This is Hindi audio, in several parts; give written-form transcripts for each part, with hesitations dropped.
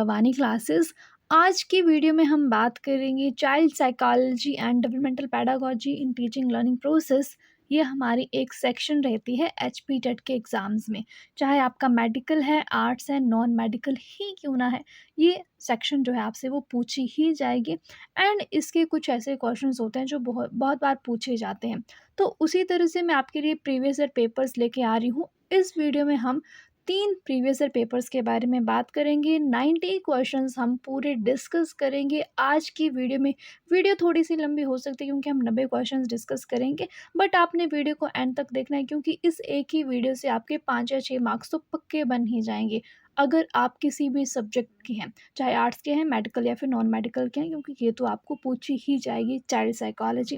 वानी क्लासेस। आज की वीडियो में हम बात करेंगे child psychology and developmental pedagogy in teaching learning process. ये हमारी एक सेक्शन रहती है एचपी टेट के एग्ज़ाम्स में, चाहे आपका मेडिकल है, आर्ट्स है, नॉन मेडिकल ही क्यों ना है, ये सेक्शन जो है आपसे वो पूछी ही जाएगी। एंड इसके कुछ ऐसे क्वेश्चंस होते हैं जो बहुत बहुत बार पूछे जाते हैं। तो उसी तरह से मैं आपके लिए प्रीवियस ईयर पेपर्स लेके आ रही हूँ। इस वीडियो में हम 3 प्रीवियस ईयर पेपर्स के बारे में बात करेंगे। 90 क्वेश्चंस हम पूरे डिस्कस करेंगे आज की वीडियो में। वीडियो थोड़ी सी लंबी हो सकती है क्योंकि हम 90 क्वेश्चंस डिस्कस करेंगे, बट आपने वीडियो को एंड तक देखना है क्योंकि इस एक ही वीडियो से आपके 5 या 6 मार्क्स तो पक्के बन ही जाएंगे अगर आप किसी भी सब्जेक्ट के हैं, चाहे आर्ट्स के हैं, मेडिकल या फिर नॉन मेडिकल के हैं, क्योंकि ये तो आपको पूछी ही जाएगी चाइल्ड साइकोलॉजी।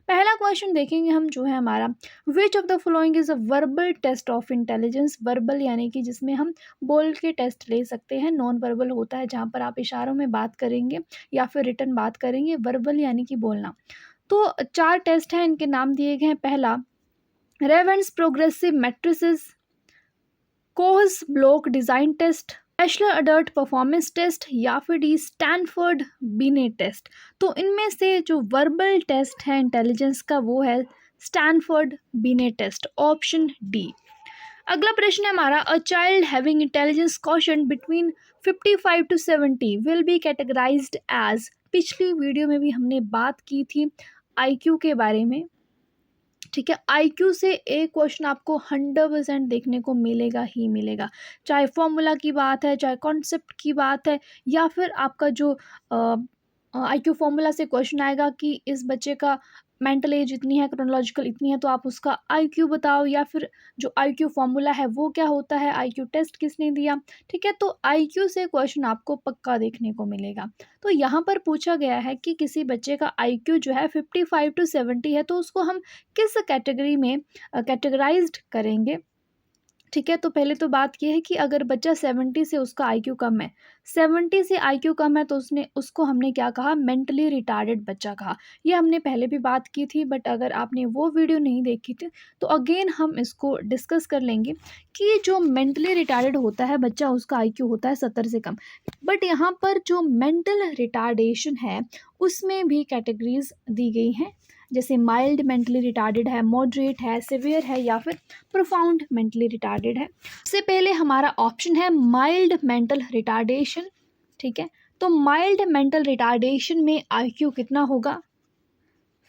पहला क्वेश्चन देखेंगे हम जो है हमारा, which of the following is a verbal test of intelligence. Verbal यानी कि जिसमें हम बोल के टेस्ट ले सकते हैं। नॉन वर्बल होता है जहाँ पर आप इशारों में बात करेंगे या फिर रिटन बात करेंगे। वर्बल यानी कि बोलना। तो 4 टेस्ट हैं, इनके नाम दिए गए हैं। पहला, Raven's progressive matrices, Kohs block design test, national adult performance test या फिर डी स्टैनफोर्ड बिनेट टेस्ट। तो इनमें से जो वर्बल टेस्ट है इंटेलिजेंस का वो है Stanford Binet test, option D. अगला प्रश्न है हमारा, a child having intelligence quotient between 55 to 70 will be categorized as. पिछली वीडियो में भी हमने बात की थी आईक्यू के बारे में, ठीक है। आईक्यू से एक क्वेश्चन आपको 100% देखने को मिलेगा ही मिलेगा, चाहे फॉर्मूला की बात है, चाहे कॉन्सेप्ट की बात है, या फिर आपका जो आईक्यू फॉर्मूला से क्वेश्चन आएगा कि इस बच्चे का मेंटल एज इतनी है, क्रोनोलॉजिकल इतनी है, तो आप उसका आईक्यू बताओ, या फिर जो आईक्यू फॉर्मूला है वो क्या होता है, आईक्यू टेस्ट किसने दिया, ठीक है। तो आईक्यू से क्वेश्चन आपको पक्का देखने को मिलेगा। तो यहाँ पर पूछा गया है कि किसी बच्चे का आईक्यू जो है 55 to 70 है, तो उसको हम किस कैटेगरी में कैटेगराइज्ड करेंगे, ठीक है। तो पहले तो बात यह है कि अगर बच्चा 70 से उसका आईक्यू कम है, 70 से आईक्यू कम है, तो उसको हमने क्या कहा, मेंटली रिटार्डेड बच्चा कहा। ये हमने पहले भी बात की थी, बट अगर आपने वो वीडियो नहीं देखी थी तो अगेन हम इसको डिस्कस कर लेंगे कि जो मेंटली रिटार्डेड होता है बच्चा, उसका आईक्यू होता है 70 से कम। बट यहाँ पर जो मेंटल रिटार्डेशन है उसमें भी कैटेगरीज दी गई हैं, जैसे माइल्ड मेंटली रिटार्डेड है, मॉडरेट है, सिवियर है, या फिर प्रोफाउंड मेंटली रिटार्डेड है। सबसे पहले हमारा ऑप्शन है माइल्ड मेंटल रिटार्डेशन, ठीक है। तो माइल्ड मेंटल रिटार्डेशन में आईक्यू कितना होगा,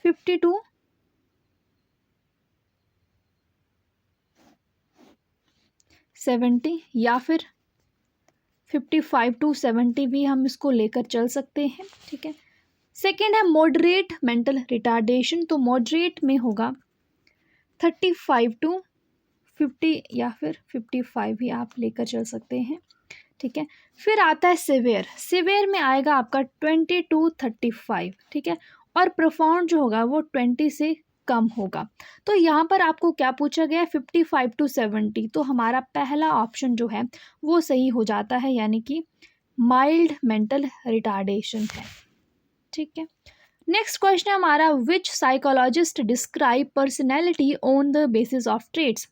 52, 70 या फिर 55 to 70 भी हम इसको लेकर चल सकते हैं, ठीक है। सेकेंड है मॉडरेट मेंटल रिटार्डेशन। तो मॉडरेट में होगा 35 to 50 या फिर 55 भी आप लेकर चल सकते हैं, ठीक है। फिर आता है सिवियर। सिवियर में आएगा आपका 20 to 35, ठीक है। और प्रोफाउंड जो होगा वो 20 से कम होगा। तो यहाँ पर आपको क्या पूछा गया है, 55 to 70। तो हमारा पहला ऑप्शन जो है वो सही हो जाता है, यानी कि माइल्ड मेंटल रिटार्डेशन है, ठीक है। नेक्स्ट क्वेश्चन है हमारा, which psychologist describe personality on the basis of traits.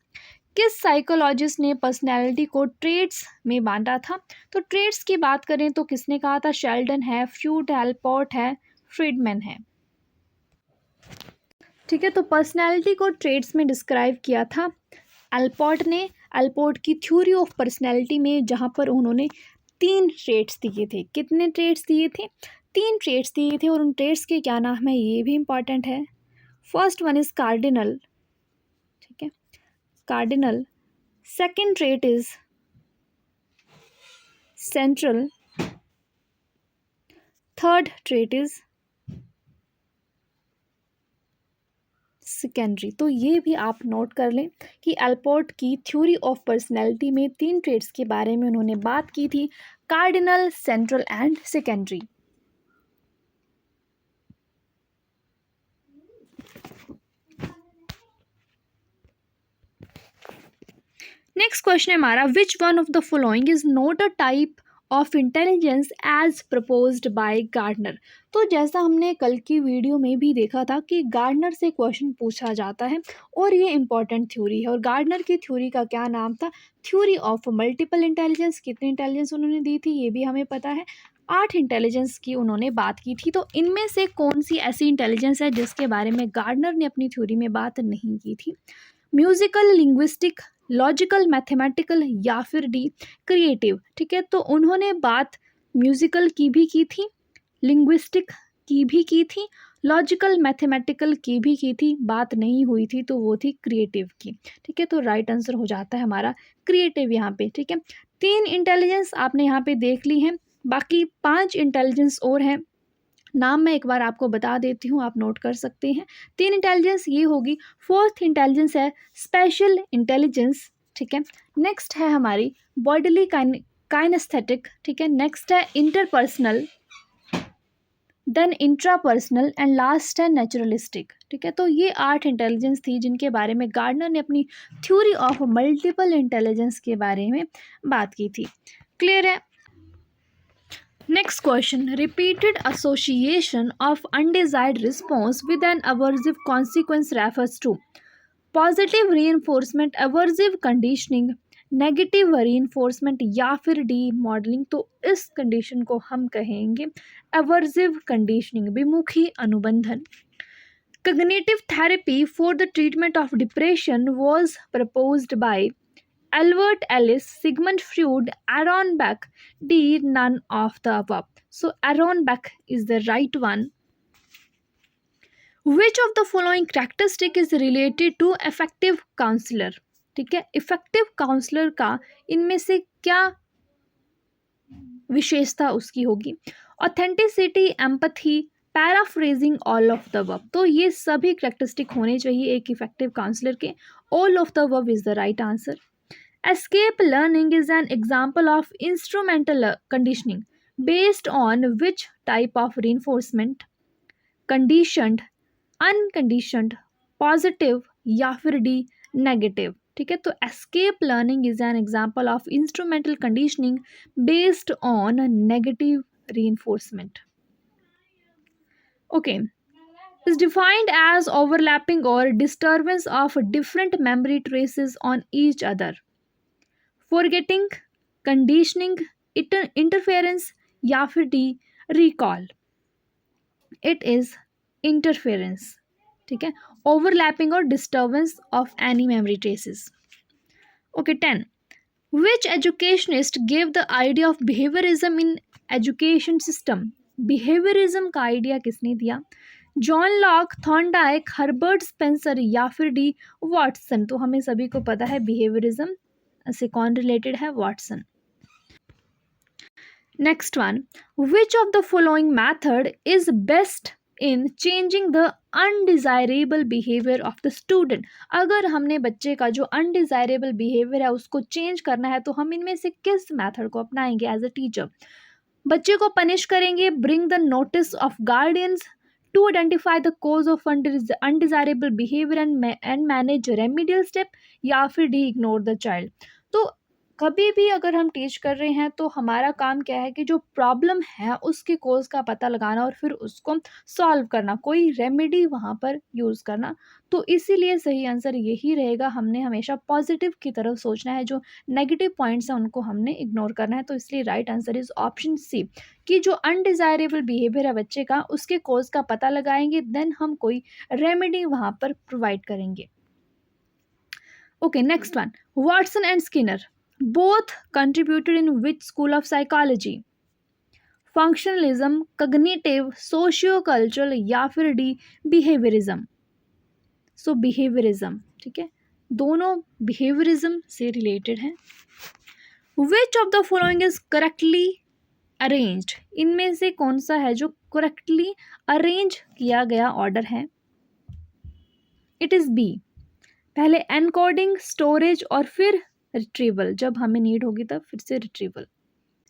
किस साइकोलॉजिस्ट ने पर्सनैलिटी को ट्रेड्स में बांटा था। तो ट्रेड्स की बात करें तो किसने कहा था, शेल्डन है, फ्यूट है, एल्पोर्ट है, फ्रीडमैन है, ठीक है। तो पर्सनैलिटी को ट्रेड्स में डिस्क्राइब किया था एल्पोर्ट ने। एल्पोर्ट की थ्योरी ऑफ पर्सनैलिटी में, जहाँ पर उन्होंने 3 ट्रेड्स दिए थे। कितने ट्रेड्स दिए थे, 3 ट्रेड्स दिए थे, और उन ट्रेड्स के क्या नाम है ये भी इंपॉर्टेंट है। फर्स्ट वन इज़ कार्डिनल, ठीक है, cardinal. Second trait is central, third trait is secondary. तो ये भी आप नोट कर लें कि एल्पोर्ट की थ्योरी ऑफ पर्सनैलिटी में 3 ट्रेट्स के बारे में उन्होंने बात की थी, cardinal, central and secondary. Next question है हमारा, which one of the following is not a type of intelligence as proposed by Gardner. तो जैसा हमने कल की वीडियो में भी देखा था कि गार्डनर से क्वेश्चन पूछा जाता है और ये इंपॉर्टेंट थ्योरी है। और गार्डनर की थ्योरी का क्या नाम था? Theory of multiple intelligence. कितनी इंटेलिजेंस उन्होंने दी थी ये भी हमें पता है, 8 इंटेलिजेंस की उन्होंने बात की थी। तो इनमें से कौन सी ऐसी इंटेलिजेंस है जिसके बारे में गार्डनर ने अपनी थ्योरी में बात नहीं की थी? म्यूजिकल, लिंग्विस्टिक, लॉजिकल, मैथमेटिकल या फिर डी क्रिएटिव। ठीक है, तो उन्होंने बात म्यूजिकल की भी की थी, लिंग्विस्टिक की भी की थी, लॉजिकल मैथमेटिकल की भी की थी, बात नहीं हुई थी तो वो थी क्रिएटिव की। ठीक है, तो राइट आंसर हो जाता है हमारा क्रिएटिव यहाँ पे। ठीक है, 3 इंटेलिजेंस आपने यहाँ पे देख ली हैं, बाकी 5 इंटेलिजेंस और हैं। नाम मैं एक बार आपको बता देती हूँ, आप नोट कर सकते हैं। 3 इंटेलिजेंस ये होगी। फोर्थ इंटेलिजेंस है स्पेशल इंटेलिजेंस। ठीक है, नेक्स्ट है हमारी बॉडीली काइनेस्थेटिक। ठीक है, नेक्स्ट है interpersonal, then intrapersonal and last है नेचुरलिस्टिक। ठीक है, तो ये 8 इंटेलिजेंस थी जिनके बारे में गार्डनर ने अपनी थ्योरी ऑफ मल्टीपल इंटेलिजेंस के बारे में बात की थी। क्लियर है? Next question. Repeated association of undesired response with an aversive consequence refers to positive reinforcement, aversive conditioning, negative reinforcement या फिर डी मॉडलिंग। तो इस कंडीशन को हम कहेंगे एवर्सिव conditioning, विमुखी अनुबंधन। Cognitive therapy for the treatment of depression was proposed by Albert Ellis, Sigmund Freud, Aaron Beck. D. None of the above. So Aaron Beck is the right one. Which of the following characteristic is related to effective counselor? ठीक है, इफेक्टिव काउंसलर का इनमें से क्या विशेषता उसकी होगी? Authenticity, empathy, paraphrasing, all of the above. तो ये सभी कैरेक्टरिस्टिक होने चाहिए एक इफेक्टिव काउंसलर के। All of the above is the right answer. Escape learning is an example of instrumental conditioning based on which type of reinforcement? Conditioned, unconditioned, positive या फिर D negative। ठीक है, तो escape learning is an example of instrumental conditioning based on negative reinforcement. Okay, is defined as overlapping or disturbance of different memory traces on each other. Forgetting, conditioning, interference या फिर D recall? It is interference. ठीक है, ओवरलैपिंग और disturbance of any memory traces. Okay, 10. Which educationist give the idea of behaviourism in education system? Behaviourism का आइडिया किसने दिया? John Locke, Thorndike, Herbert Spencer या फिर डी वॉटसन? तो हमें सभी को पता है बिहेवियरिज्म से कौन रिलेटेड है? Watson. Next one, which of the following method is best in changing the undesirable behaviour of the student? अगर हमने बच्चे का जो अनडिजायरेबल बिहेवियर है उसको चेंज करना है तो हम इनमें से किस मैथड को अपनाएंगे एज अ टीचर? बच्चे को पनिश करेंगे, bring the notice of guardians, to identify the cause of undesirable behaviour and manage remedial step, या फिर डी इग्नोर द चाइल्ड? तो कभी भी अगर हम टीच कर रहे हैं तो हमारा काम क्या है कि जो प्रॉब्लम है उसके कोज का पता लगाना और फिर उसको सॉल्व करना, कोई रेमेडी वहाँ पर यूज़ करना। तो इसीलिए सही आंसर यही रहेगा, हमने हमेशा पॉजिटिव की तरफ सोचना है, जो नेगेटिव पॉइंट्स हैं उनको हमने इग्नोर करना है। तो इसलिए right answer is option C, कि जो अनडिज़ायरेबल बिहेवियर है बच्चे का उसके कोज का पता लगाएंगे, देन हम कोई रेमेडी वहाँ पर प्रोवाइड करेंगे। Okay, next one, Watson and Skinner both contributed in which school of psychology? Functionalism, cognitive, socio-cultural या फिर डी बिहेवियरिज्म? सो बिहेवियरिज्म। ठीक है, दोनों बिहेवियरिज्म से रिलेटेड हैं। विच of the following is correctly arranged? इनमें से कौन सा है जो करेक्टली अरेंज किया गया ऑर्डर है? इट इज बी, पहले एनकोडिंग, स्टोरेज और फिर रिट्रीवल, जब हमें नीड होगी तब फिर से retrieval.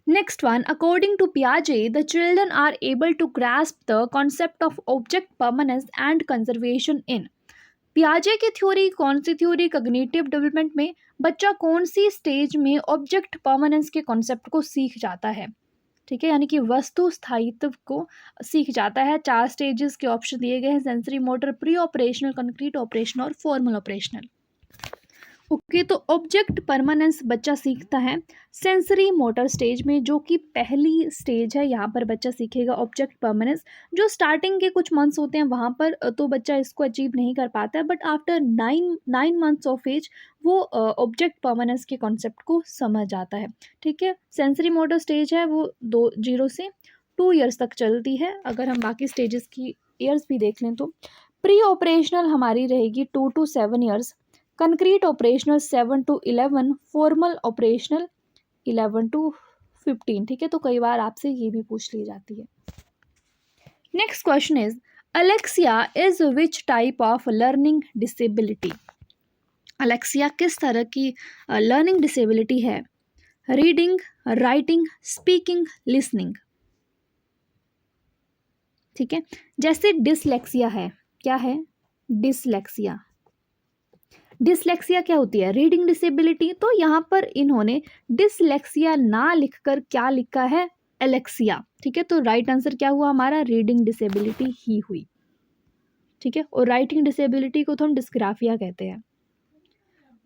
Next one, according to पियाजे the children are able to grasp the concept of object permanence and conservation in? पियाजे की थ्योरी कौन सी थ्योरी? कॉग्निटिव डेवलपमेंट में बच्चा कौन सी स्टेज में ऑब्जेक्ट परमानेंस के कॉन्सेप्ट को सीख जाता है, ठीक है, यानी कि वस्तु स्थायित्व को सीख जाता है। 4 स्टेजेस के ऑप्शन दिए गए हैं, sensory motor, pre operational, concrete operation और फॉर्मल ऑपरेशनल। ओके, तो ऑब्जेक्ट परमानेंस बच्चा सीखता है सेंसरी मोटर स्टेज में, जो कि पहली स्टेज है। यहाँ पर बच्चा सीखेगा ऑब्जेक्ट परमानेंस। जो स्टार्टिंग के कुछ मंथ्स होते हैं वहाँ पर तो बच्चा इसको अचीव नहीं कर पाता है, but after 9 months of age वो ऑब्जेक्ट परमानेंस के कॉन्सेप्ट को समझ आता है, ठीक है। सेंसरी मोटर स्टेज है वो 0 से 2 ईयर्स तक चलती है। अगर हम बाकी स्टेजेस की ईयर्स भी देख लें तो प्री ऑपरेशनल हमारी रहेगी 2 to 7 years, concrete operational 7 to 11, formal operational 11 to 15, ठीक है। तो कई बार आपसे ये भी पूछ ली जाती है। Next question is Alexia is which type of learning disability? Alexia किस तरह की लर्निंग डिसेबिलिटी है? रीडिंग, राइटिंग, स्पीकिंग, लिसनिंग, ठीक है। जैसे डिसलेक्सिया है, क्या है? डिसलेक्सिया। डिसलेक्सिया क्या होती है? Reading disability. तो यहाँ पर इन्होंने डिसलेक्सिया ना लिखकर क्या लिखा है? एलेक्सिया, ठीक है। तो राइट आंसर क्या हुआ हमारा? रीडिंग डिसेबिलिटी ही हुई, ठीक है। और राइटिंग डिसेबिलिटी को तो हम डिस्ग्राफिया कहते हैं।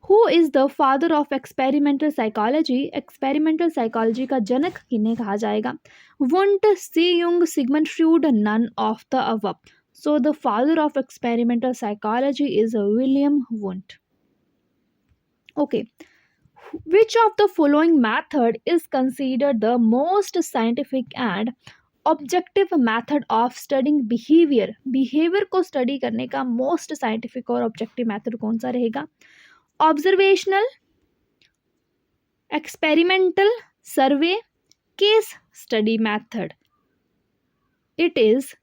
Who is the father of experimental psychology? Experimental psychology का जनक किन्हें कहा जाएगा? Wundt, C Jung, Sigmund Freud, none of the above. So the father of experimental psychology is William Wundt. Okay, which of the following method is considered the most scientific and objective method of studying behavior? Behavior को study करने का most scientific और objective method कौन सा रहेगा? Observational, experimental, survey, case study method. It is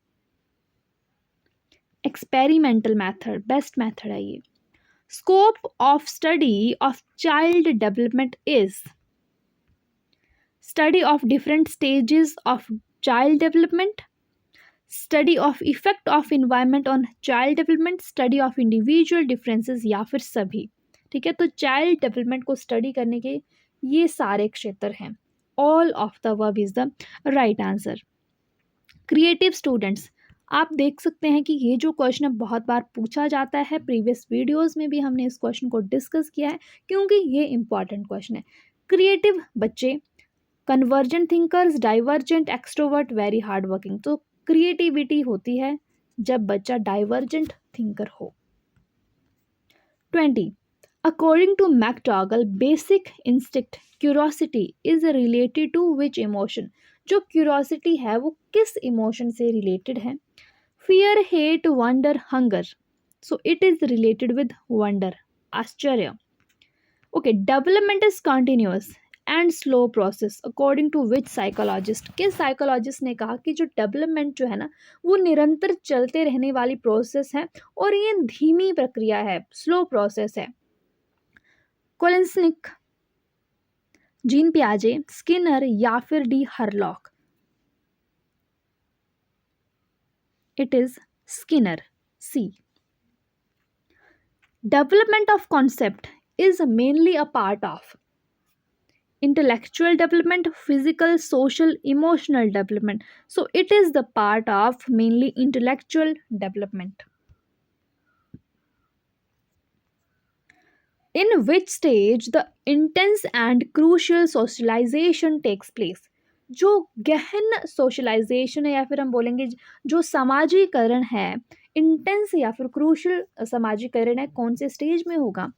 experimental method, best method है ये। Scope of study of child development is study of different stages of child development, study of effect of environment on child development, study of individual differences, या फिर सभी, ठीक है। तो चाइल्ड डेवलपमेंट को स्टडी करने के ये सारे क्षेत्र हैं। All of the above is the right answer. Creative students, आप देख सकते हैं कि ये जो क्वेश्चन बहुत बार पूछा जाता है, प्रीवियस वीडियोस में भी हमने इस क्वेश्चन को डिस्कस किया है क्योंकि ये इंपॉर्टेंट क्वेश्चन है। क्रिएटिव बच्चे convergent thinkers, divergent, extrovert, very hard working. तो क्रिएटिविटी होती है जब बच्चा डाइवर्जेंट थिंकर हो। 20 according to McDougall basic instinct curiosity is related to which emotion? जो क्यूरोसिटी है वो किस इमोशन से रिलेटेड है? Fear, hate, wonder, hunger. So it is related with wonder, आश्चर्य। Okay, development is continuous and slow process according to which psychologist? किस साइकोलॉजिस्ट ने कहा कि जो डेवलपमेंट जो है ना वो निरंतर चलते रहने वाली प्रोसेस है और ये धीमी प्रक्रिया है, स्लो प्रोसेस है? कोलिंसनिक, जीन पियाजे, स्किनर या फिर D Hurlock? It is Skinner, C. Development of concept is mainly a part of intellectual development, physical, social, emotional development. So it is the part of mainly intellectual development. In which stage the intense and crucial socialization takes place? जो गहन सोशलाइजेशन है या फिर हम बोलेंगे जो सामाजिकरण है, इंटेंस या फिर क्रूशल सामाजिकरण है, कौन से स्टेज में होगा?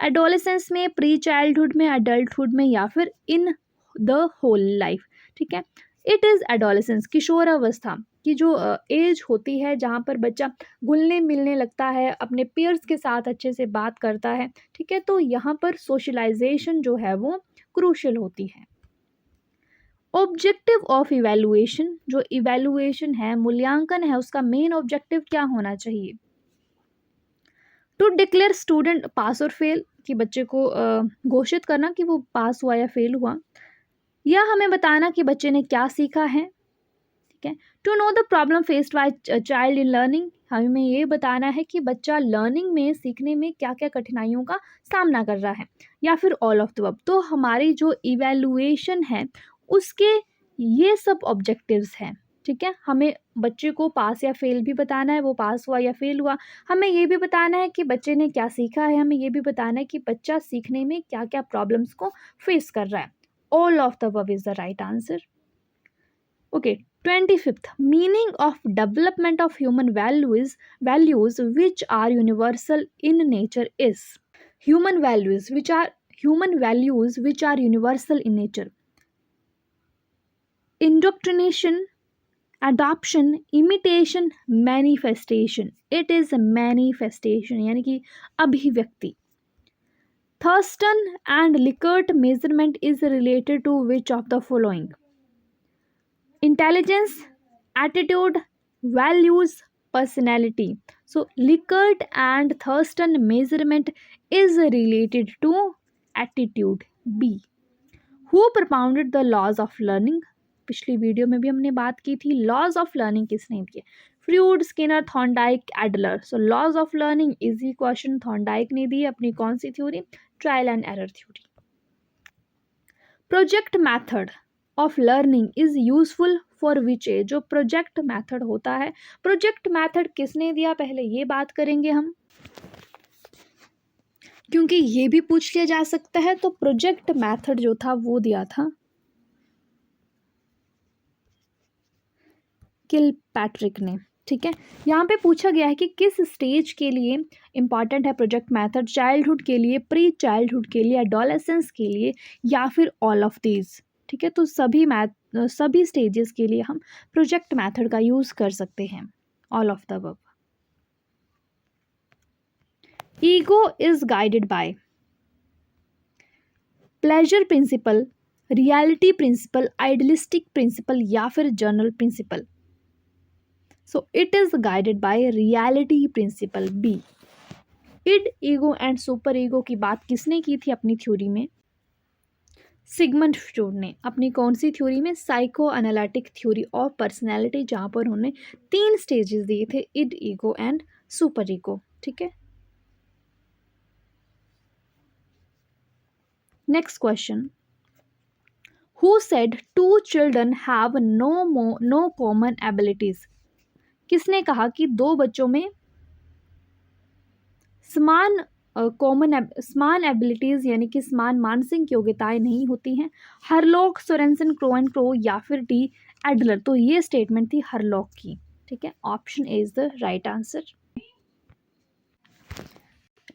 एडोलेसेंस में, प्री चाइल्डहुड में, एडल्टहुड में या फिर इन द होल लाइफ, ठीक है। इट इज़ एडोलेसेंस, किशोरावस्था की जो एज होती है जहाँ पर बच्चा घुलने मिलने लगता है, अपने पेयर्स के साथ अच्छे से बात करता है, ठीक है। तो यहाँ पर सोशलाइजेशन जो है वो क्रूशल होती है। ऑब्जेक्टिव ऑफ इवैल्यूएशन, जो इवैल्यूएशन है, मूल्यांकन है, उसका मेन ऑब्जेक्टिव क्या होना चाहिए? टू डिक्लेयर स्टूडेंट पास और फेल, कि बच्चे को घोषित करना कि वो पास हुआ या फेल हुआ, या हमें बताना कि बच्चे ने क्या सीखा है, ठीक है। To know the problem faced by child in learning, हमें ये बताना है कि बच्चा लर्निंग में, सीखने में क्या क्या कठिनाइयों का सामना कर रहा है, या फिर ऑल ऑफ द अबव। तो हमारी जो इवैल्यूएशन है उसके ये सब ऑब्जेक्टिव्स हैं, ठीक है। हमें बच्चे को पास या फेल भी बताना है, वो पास हुआ या फेल हुआ। हमें ये भी बताना है कि बच्चे ने क्या सीखा है, हमें ये भी बताना है कि बच्चा सीखने में क्या क्या प्रॉब्लम्स को फेस कर रहा है। All of the above is the right answer. Okay, 25th, meaning of development of human values which are universal in nature is, human values which are universal in nature: indoctrination, adoption, imitation, manifestation. It is a manifestation, यानी कि अभिव्यक्ति। Thurston and Likert measurement is related to which of the following: intelligence, attitude, values, personality. So Likert and Thurston measurement is related to attitude. B. Who propounded the laws of learning? पिछली वीडियो में भी हमने बात की थी, लॉज ऑफ लर्निंग किसने दिए? Freud, Skinner, Thorndike, Adler. So laws of learning easy question, Thorndike ने दी अपनी कौन सी theory? Trial and error theory. Project method of learning is useful for which age? जो प्रोजेक्ट मैथड होता है, प्रोजेक्ट मैथड किसने दिया पहले ये बात करेंगे हम, क्योंकि ये भी पूछ लिया जा सकता है। तो प्रोजेक्ट मैथड जो था वो दिया था किलपैट्रिक ने, ठीक है। यहाँ पे पूछा गया है कि किस स्टेज के लिए इंपॉर्टेंट है प्रोजेक्ट मैथड, चाइल्डहुड के लिए, प्री चाइल्डहुड के लिए, एडोलेसेंस के लिए, या फिर ऑल ऑफ दीज, ठीक है। तो सभी स्टेजेस के लिए हम प्रोजेक्ट मैथड का यूज़ कर सकते हैं, all of the above. Ego is guided by pleasure principle, reality principle, idealistic principle, या फिर general principle. So it is guided by reality principle. B. id, ego and super ego की बात किसने की थी अपनी थ्योरी में? सिगमंड फ्रॉइड ने अपनी कौन सी थ्योरी में? Psychoanalytic theory of personality, जहाँ पर उन्होंने 3 स्टेजेस दिए थे, id, ego and superego, ठीक है। Next question, who said 2 children have no common abilities? किसने कहा कि 2 बच्चों में समान एबिलिटीज यानी कि समान मानसिक योग्यताएं नहीं होती हैं? Hurlock, Sorensen, crow and crow, या फिर डी, एडलर। तो ये स्टेटमेंट थी हरलॉक की, ठीक है। Option A is the right answer.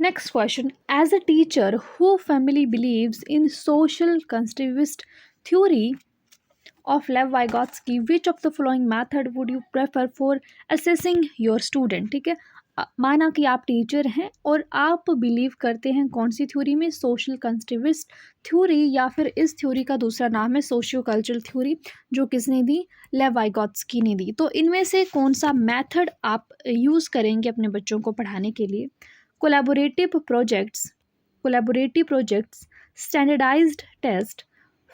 Next question, as a teacher who family believes in social constructivist theory of Lev Vygotsky, which of the following method would you prefer for assessing your student? ठीक है, माना कि आप टीचर हैं और आप बिलीव करते हैं कौन सी थ्योरी में? सोशल कंस्ट्रक्टिविस्ट थ्योरी, या फिर इस थ्योरी का दूसरा नाम है सोशियो कल्चरल थ्योरी, जो किसने दी? लेव वाइगोत्स्की ने दी। तो इनमें से कौन सा मेथड आप यूज़ करेंगे अपने बच्चों को पढ़ाने के लिए? Collaborative projects, standardized test,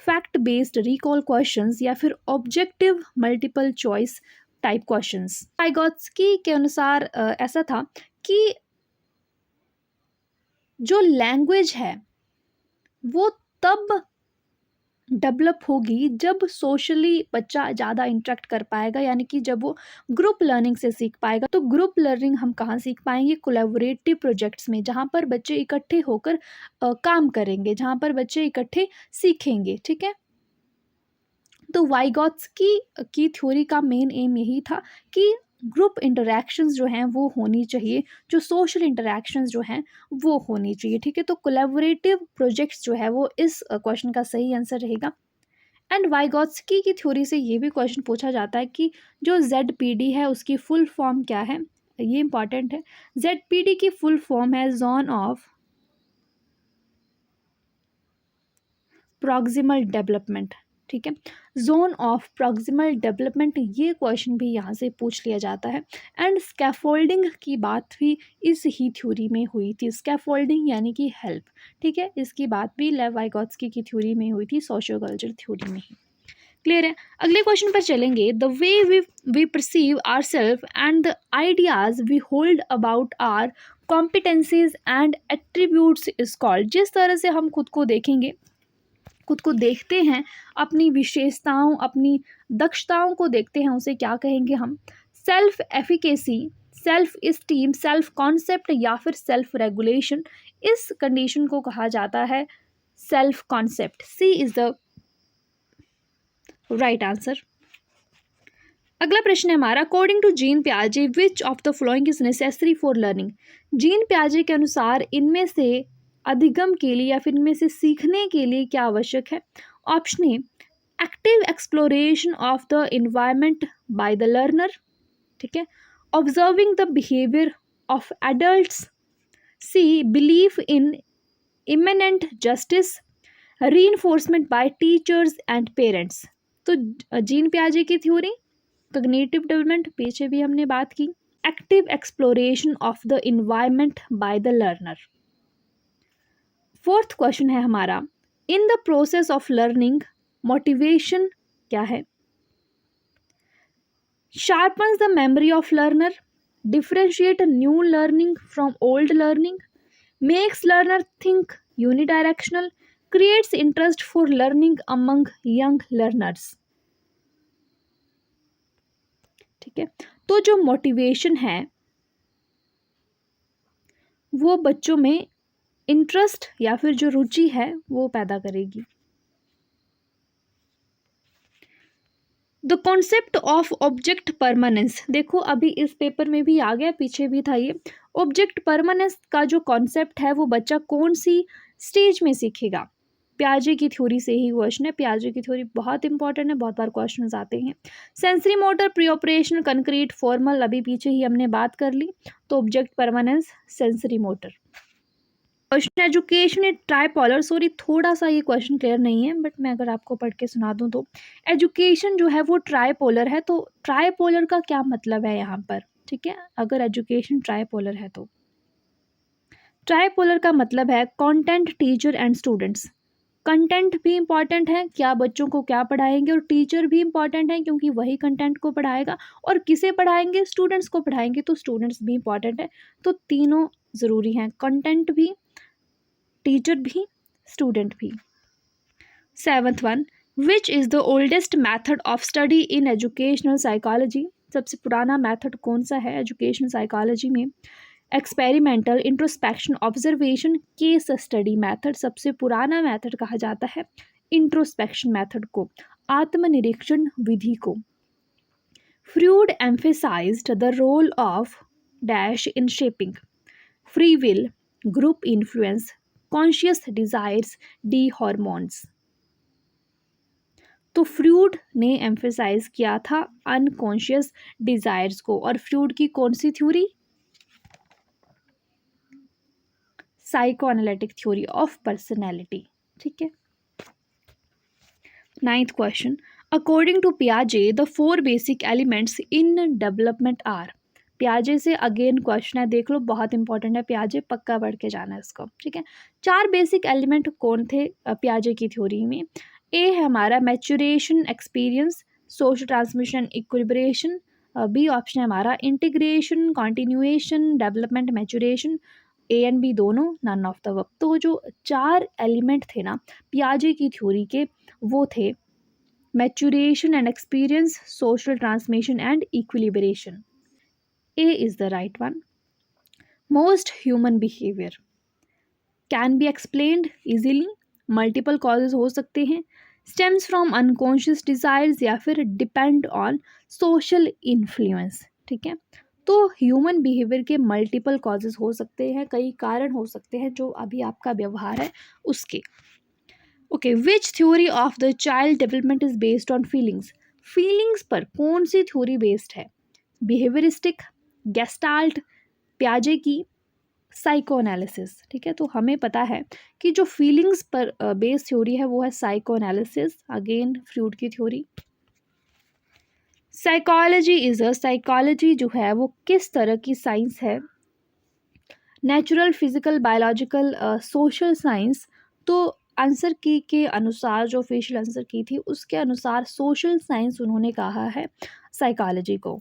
fact based recall questions, या फिर objective multiple choice type questions. Vygotsky के अनुसार ऐसा था कि जो लैंग्वेज है वो तब डेवलप होगी जब सोशली बच्चा ज़्यादा इंटरेक्ट कर पाएगा, यानी कि जब वो ग्रुप लर्निंग से सीख पाएगा। तो ग्रुप लर्निंग हम कहाँ सीख पाएंगे? कोलैबोरेटिव प्रोजेक्ट्स में, जहाँ पर बच्चे इकट्ठे होकर काम करेंगे, जहाँ पर बच्चे इकट्ठे सीखेंगे, ठीक है। तो वाइगोत्स्की की थ्योरी का मेन एम यही था कि ग्रुप इंटरैक्शंस जो हैं वो होनी चाहिए, जो सोशल इंटरैक्शंस जो हैं वो होनी चाहिए, ठीक है। तो कोलैबोरेटिव प्रोजेक्ट्स जो है वो इस क्वेश्चन का सही आंसर रहेगा। एंड वाइगोत्स्की की थ्योरी से ये भी क्वेश्चन पूछा जाता है कि जो ZPD है उसकी फुल फॉर्म क्या है? ये इंपॉर्टेंट है। ZPD की फुल फॉर्म है जोन ऑफ प्रॉक्सिमल डेवलपमेंट, ठीक है। जोन ऑफ प्रॉक्सिमल डेवलपमेंट, ये क्वेश्चन भी यहाँ से पूछ लिया जाता है। एंड स्कैफोल्डिंग की बात भी इस ही थ्योरी में हुई थी, स्कैफोल्डिंग यानी कि हेल्प, ठीक है। इसकी बात भी लेव वाइगोत्स्की की थ्योरी में हुई थी, सोशियो कल्चर थ्योरी में ही। क्लियर है। अगले क्वेश्चन पर चलेंगे। The way we perceive our self and the ideas we hold about our competencies and attributes is called. जिस तरह से हम खुद को देखेंगे, खुद को देखते हैं, अपनी विशेषताओं, अपनी दक्षताओं को देखते हैं, उसे क्या कहेंगे हम? Self efficacy, self esteem, self concept या फिर सेल्फ रेगुलेशन। इस कंडीशन को कहा जाता है self concept. C is the right answer. अगला प्रश्न है हमारा, अकॉर्डिंग टू जीन पियाजे which of the following is necessary for learning. Jean पियाजे के अनुसार इनमें से अधिगम के लिए या फिर इनमें से सीखने के लिए क्या आवश्यक है? Option A, active exploration of the environment by the learner, ठीक है, observing the behaviour of adults, C, belief in imminent justice, reinforcement by teachers and parents. तो जीन पियाजे की थ्योरी, कॉग्निटिव डेवलपमेंट, पीछे भी हमने बात की, active exploration of the environment by the learner. Fourth question है हमारा, in the process of learning motivation क्या है? Sharpens the memory of learner, differentiate new learning from old learning, makes learner think unidirectional, creates interest for learning among young learners. ठीक है, तो जो मोटिवेशन है वो बच्चों में इंटरेस्ट या फिर जो रुचि है वो पैदा करेगी। The concept of object permanence, देखो अभी इस पेपर में भी आ गया, पीछे भी था ये। ऑब्जेक्ट परमानेंस का जो कॉन्सेप्ट है वो बच्चा कौन सी स्टेज में सीखेगा? पियाजे की थ्योरी से ही क्वेश्चन है। पियाजे की थ्योरी बहुत इंपॉर्टेंट है, बहुत बार क्वेश्चन आते हैं। Sensory motor, pre operation, concrete, formal, अभी पीछे ही हमने बात कर ली। तो object permanence, sensory motor. Question education tripolar, sorry थोड़ा सा ये क्वेश्चन क्लियर नहीं है, बट मैं अगर आपको पढ़ के सुना दूं तो एजुकेशन जो है वो ट्राइपोलर है। तो ट्राइपोलर का क्या मतलब है यहाँ पर? ठीक है, अगर एजुकेशन ट्राइपोलर है तो ट्राइपोलर का मतलब है content, teacher and students. Content भी इंपॉर्टेंट है, क्या बच्चों को क्या पढ़ाएंगे, और टीचर भी इंपॉर्टेंट है क्योंकि वही कंटेंट को पढ़ाएगा। और किसे पढ़ाएंगे? स्टूडेंट्स को पढ़ाएंगे, तो स्टूडेंट्स भी इंपॉर्टेंट है। तो तीनों ज़रूरी हैं, कंटेंट भी, टीचर भी, स्टूडेंट भी। Seventh one, which is the oldest method of study in educational psychology. सबसे पुराना मैथड कौन सा है एजुकेशनल साइकोलॉजी में? Experimental, introspection, observation, case study method. सबसे पुराना मैथड कहा जाता है इंट्रोस्पेक्शन मैथड को, आत्मनिरीक्षण विधि को। Freud emphasised the role of dash in shaping free will, group influence, conscious desires, the hormones. तो फ्रूड ने एम्फेसाइज किया था अनकॉन्शियस डिजायर्स को। और फ्रूड की कौन सी theory? Psychoanalytic theory of personality. ठीक है। नाइन्थ क्वेश्चन, अकॉर्डिंग टू पियाजे the 4 basic elements in development are. पियाजे से अगेन क्वेश्चन है, देख लो बहुत इंपॉर्टेंट है, पियाजे पक्का पढ़ के जाना है इसको। ठीक है, 4 बेसिक एलिमेंट कौन थे पियाजे की थ्योरी में? ए है हमारा maturation, experience, social transmission, equilibration. B option है हमारा integration, continuation, development, maturation. A and B दोनों, नन ऑफ द अबव। तो जो 4 एलिमेंट थे ना पियाजे की थ्योरी के, वो थे maturation and experience, social transmission and equilibration. A is the right one. Most human behaviour can be explained easily, multiple causes हो सकते हैं, स्टेम्स फ्रॉम अनकॉन्शियस डिजायर्स, या फिर डिपेंड ऑन सोशल इन्फ्लुएंस। ठीक है, तो ह्यूमन बिहेवियर के मल्टीपल कॉजेज हो सकते हैं, कई कारण हो सकते हैं जो अभी आपका व्यवहार है उसके। Okay, which theory of the child development is based on feelings. Feelings पर कौन सी थ्योरी बेस्ड है? बिहेवियरिस्टिक, गेस्टाल्ट, पियाजे की, साइकोएनालिसिस। ठीक है, तो हमें पता है कि जो फीलिंग्स पर बेस्ड थ्योरी है वो है साइकोएनालिसिस, अगेन फ्रूड की theory. Psychology is a, psychology जो है वो किस तरह की साइंस है? Natural, physical, biological, social science. तो आंसर की के अनुसार, जो फेशियल आंसर की थी उसके अनुसार सोशल साइंस उन्होंने कहा है साइकोलॉजी को।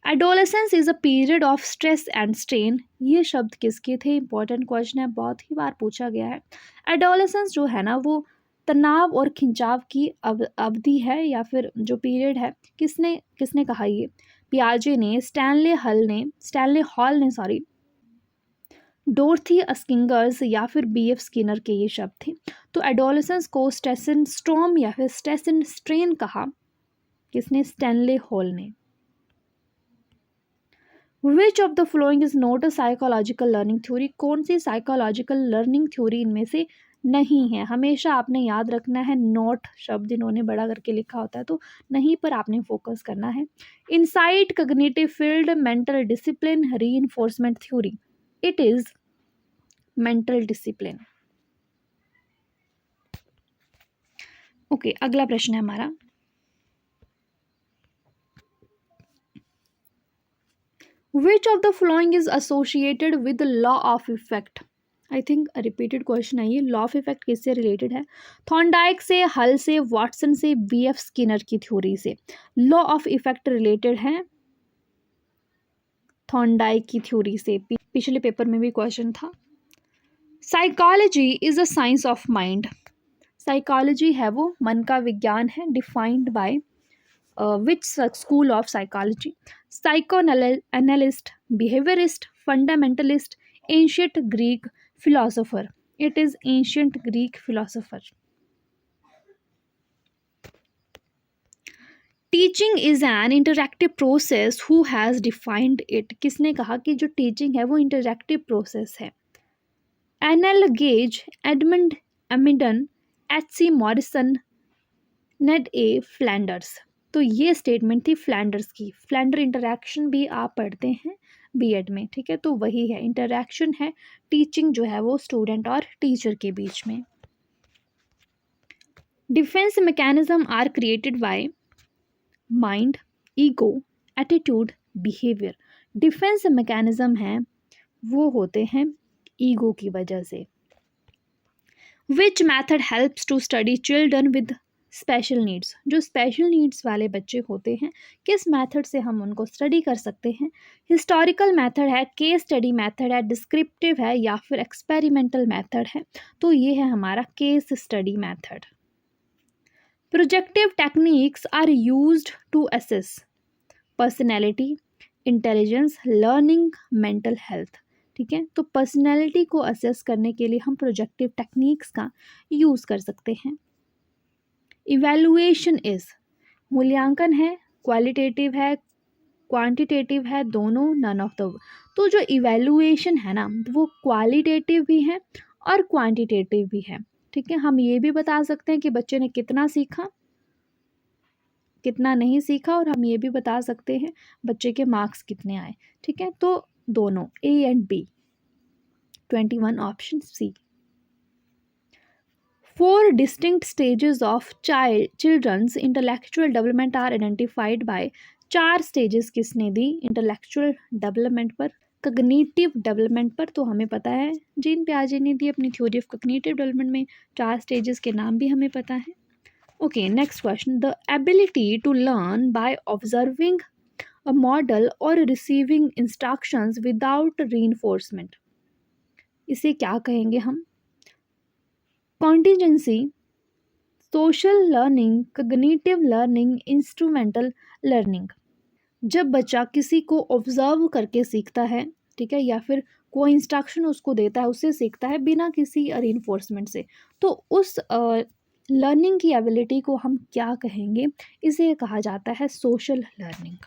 Adolescence is a period of stress and strain, ये शब्द किसके थे? इंपॉर्टेंट क्वेश्चन है, बहुत ही बार पूछा गया है। एडोलेसेंस जो है ना वो तनाव और खिंचाव की अवधि है या फिर जो पीरियड है। किसने किसने कहा ये? पियाजे ने, स्टैनले हॉल ने सॉरी, डोर्थी अस्किंगर्स या फिर बीएफ स्किनर के ये शब्द थे। तो एडोलेसेंस को स्ट्रेस एंड स्ट्रॉम या फिर स्ट्रेस एंड स्ट्रेन कहा, किसने? स्टैनले हॉल ने। विच of the following is not a psychological learning theory, कौन सी साइकोलॉजिकल लर्निंग थ्योरी इनमें से नहीं है? हमेशा आपने याद रखना है, नॉट शब्द इन्होंने बड़ा करके लिखा होता है तो नहीं पर आपने फोकस करना है। Insight, cognitive field, mental discipline, reinforcement theory, it is mental discipline. Okay, अगला प्रश्न है हमारा, which of the following is associated with law of effect? I think repeated question है ये। लॉ ऑफ इफेक्ट किससे रिलेटेड है? थॉर्नडाइक से, हल से, वाटसन से, बीएफ स्किनर की थ्योरी से। लॉ ऑफ इफेक्ट रिलेटेड है थॉर्नडाइक की थ्योरी से, पिछले पेपर में भी क्वेश्चन था। Psychology is a science of mind, psychology है वो मन का विज्ञान है। Defined by which school of psychology? Psychoanalyst, behaviourist, fundamentalist, ancient Greek philosopher, it is ancient Greek philosopher. Teaching is an interactive process, who has defined it? किसने कहा कि जो टीचिंग है वो इंटरैक्टिव प्रोसेस है? N L Gage, Edmund Amidon, H C Morrison, Ned A Flanders. तो ये स्टेटमेंट थी फ्लैंडर्स की। फ्लैंडर इंटरैक्शन भी आप पढ़ते हैं बीएड में, ठीक है? तो वही है, इंटरैक्शन है टीचिंग जो है वो स्टूडेंट और टीचर के बीच में। Defence mechanism are created by mind, ego, attitude, behaviour. Defence mechanism है वो होते हैं ईगो की वजह से। Which method helps to study children with special needs? जो स्पेशल नीड्स वाले बच्चे होते हैं, किस मेथड से हम उनको स्टडी कर सकते हैं? हिस्टोरिकल मेथड है, केस स्टडी मेथड है, डिस्क्रिप्टिव है या फिर एक्सपेरिमेंटल मेथड है? तो ये है हमारा case study method. Projective techniques are used to assess personality, intelligence, learning, mental health, ठीक है? तो पर्सनैलिटी को असेस करने के लिए हम प्रोजेक्टिव टेक्निक्स का यूज़ कर सकते हैं। इवैल्यूएशन इज, मूल्यांकन है, क्वालिटेटिव है, क्वांटिटेटिव है, दोनों, नन ऑफ द। तो जो इवैल्यूएशन है ना वो क्वालिटेटिव भी है और क्वांटिटेटिव भी है, ठीक है? हम ये भी बता सकते हैं कि बच्चे ने कितना सीखा, कितना नहीं सीखा, और हम ये भी बता सकते हैं बच्चे के मार्क्स कितने आए, ठीक है? तो दोनों, A and B. 21 option C. 4 distinct stages of children's intellectual development are identified by। 4 stages किसने दी इंटेलेक्चुअल डेवलपमेंट पर? कग्निटिव डेवलपमेंट पर। तो हमें पता है जीन पियाजे ने दी अपनी थ्योरी ऑफ कग्निटिव डेवलपमेंट में। 4 स्टेजेस के नाम भी हमें पता है। Okay, next question, the ability to learn by observing a model और रिसीविंग इंस्ट्रक्शंस विदाउट रीइंफोर्समेंट, इसे क्या कहेंगे हम? Contingency, social learning, cognitive learning, instrumental learning. जब बच्चा किसी को ऑब्जर्व करके सीखता है, ठीक है, या फिर कोई इंस्ट्रक्शन उसको देता है, उससे सीखता है बिना किसी रीइंफोर्समेंट से, तो उस लर्निंग की एबिलिटी को हम क्या कहेंगे? इसे कहा जाता है सोशल लर्निंग।